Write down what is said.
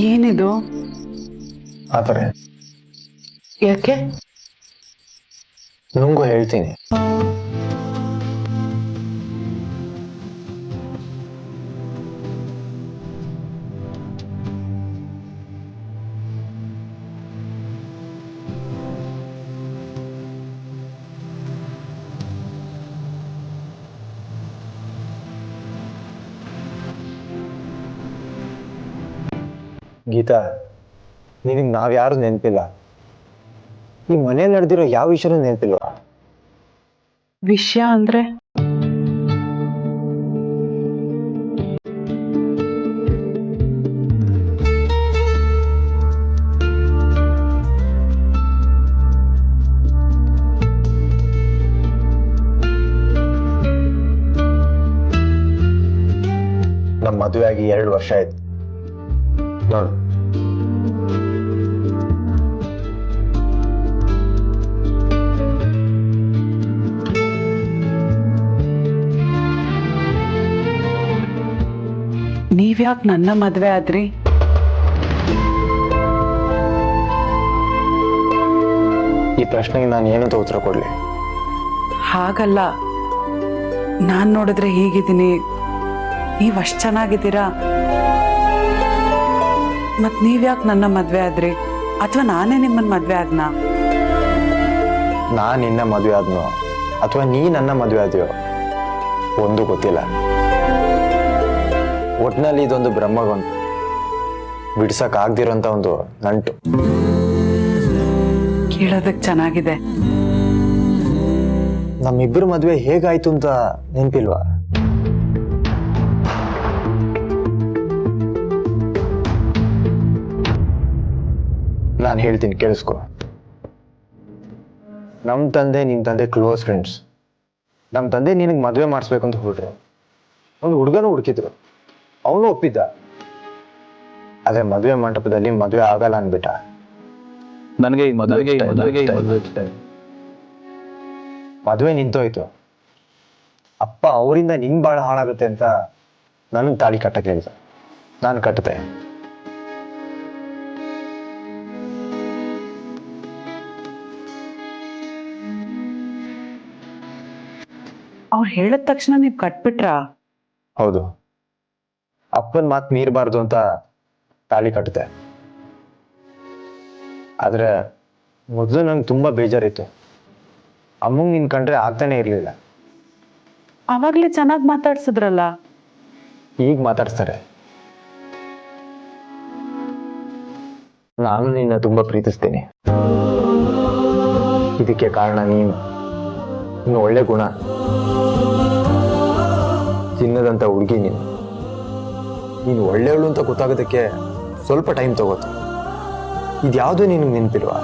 ಏನಿದು? ಆತರ ಯಾಕೆ? ನಂಗೂ ಹೇಳ್ತೀನಿ. ಗೀತಾ, ನಿನಗೆ ನಾವ್ಯಾರು ನೆನಪಿಲ್ಲ. ಈ ಮನೇಲಿ ನಡೆದಿರೋ ಯಾವ ವಿಷಯನೂ ನೆನಪಿಲ್ವಾ? ವಿಷಯ ಅಂದ್ರೆ? ನಮ್ಮ ಮದುವೆ ಆಗಿ 2 ವರ್ಷ ಆಯ್ತು ನೋಡು. ನೀವ್ಯಾಕೆ ನನ್ನ ಮದ್ವೆ ಆದ್ರಿ? ಈ ಪ್ರಶ್ನೆಗೆ ನಾನು ಏನಂತ ಉತ್ತರ ಕೊಡ್ಲಿ? ಹಾಗಲ್ಲ, ನಾನ್ ನೋಡಿದ್ರೆ ಹೀಗಿದ್ದೀನಿ, ನೀವ್ ಅಷ್ಟ್ ಚೆನ್ನಾಗಿದ್ದೀರಾ, ಮತ್ ನೀವ್ಯಾಕೆ ನನ್ನ ಮದ್ವೆ ಆದ್ರಿ? ಅಥವಾ ನಾನೇ ನಿಮ್ಮನ್ ಮದ್ವೆ ಆದ್ನಾ? ನಾನು ನಿನ್ನ ಮದುವೆ ಆದ್ನೋ ಅಥವಾ ನೀ ನನ್ನ ಮದುವೆ ಆದ್ಯೋ ಒಂದು ಗೊತ್ತಿಲ್ಲ. ಒಟ್ನಲ್ಲಿ ಇದೊಂದು ಬ್ರಹ್ಮಗೊಂಡು ಬಿಡ್ಸಕ್ ಆಗ್ದಿರೋಂತ ಒಂದು ನಂಟು. ಕೇಳೋದಕ್ ಚೆನ್ನಾಗಿದೆ. ನಮ್ಮಿಬ್ಬರ ಮದುವೆ ಹೇಗಾಯ್ತು ಅಂತ ನೆನ್ಪಿಲ್ವಾ? ನಾನು ಹೇಳ್ತೀನಿ, ಕೇಳಿಸ್ಕೊ. ನಮ್ಮ ತಂದೆ ನಿನ್ ತಂದೆ ಕ್ಲೋಸ್ ಫ್ರೆಂಡ್ಸ್. ನಮ್ಮ ತಂದೆ ನಿನಗೆ ಮದುವೆ ಮಾಡಿಸ್ಬೇಕು ಅಂತ ಹೊರಟ್ರು. ಒಂದು ಹುಡುಗನೂ ಹುಡುಕಿದ್ರು, ಅವನು ಒಪ್ಪಿದ್ದ. ಅದೇ ಮದುವೆ ಮಂಟಪದಲ್ಲಿ ಮದುವೆ ಆಗಲ್ಲ ಅನ್ಬಿಟ್ಟ. ನನಗೆ ಈ ಮದುವೆ ನಿಂತೋಯ್ತು. ಅಪ್ಪ ಅವರಿಂದ ನಿಂಗ್ ಬಾಳ ಹಾಳಾಗುತ್ತೆ ಅಂತ ನನಗೆ ತಾಳಿ ಕಟ್ಟಕ್ಕೆ ಹೇಳಿದ. ನಾನು ಕಟ್ಟಿದೆ. ಅವ್ರು ಹೇಳಿದ ತಕ್ಷಣ ನೀವ್ ಕಟ್ಬಿಟ್ರಾ? ಹೌದು, ಅಪ್ಪನ ಮಾತು ಮೀರಬಾರ್ದು ಅಂತ ತಾಳಿ ಕಟ್ಟಿದೆ. ಆದ್ರೆ ಮೊದಲು ನಂಗೆ ತುಂಬಾ ಬೇಜಾರಿತ್ತು. ಅಮ್ಮಂಗ್ ನಿನ್ ಕಂಡ್ರೆ ಆಗ್ತಾನೆ ಇರ್ಲಿಲ್ಲ. ಅವಾಗ್ಲೇ ಚೆನ್ನಾಗ್ ಮಾತಾಡ್ಸಿದ್ರಲ್ಲ. ಈಗ ಮಾತಾಡ್ಸ್ತಾರೆ. ನಾನು ನಿನ್ನ ತುಂಬಾ ಪ್ರೀತಿಸ್ತೀನಿ. ಇದಕ್ಕೆ ಕಾರಣ ನೀನು ಒಳ್ಳೆ ಗುಣ, ಚಿನ್ನದಂತ ಹುಡುಗಿ ನೀನು ಒಳ್ಳೆಯವಳು ಅಂತ ಗೊತ್ತಾಗೋದಕ್ಕೆ ಸ್ವಲ್ಪ ಟೈಮ್ ತಗೋತು. ಇದ್ಯಾವುದೂ ನಿನಗೆ ನೆನಪಿಲ್ವಾ?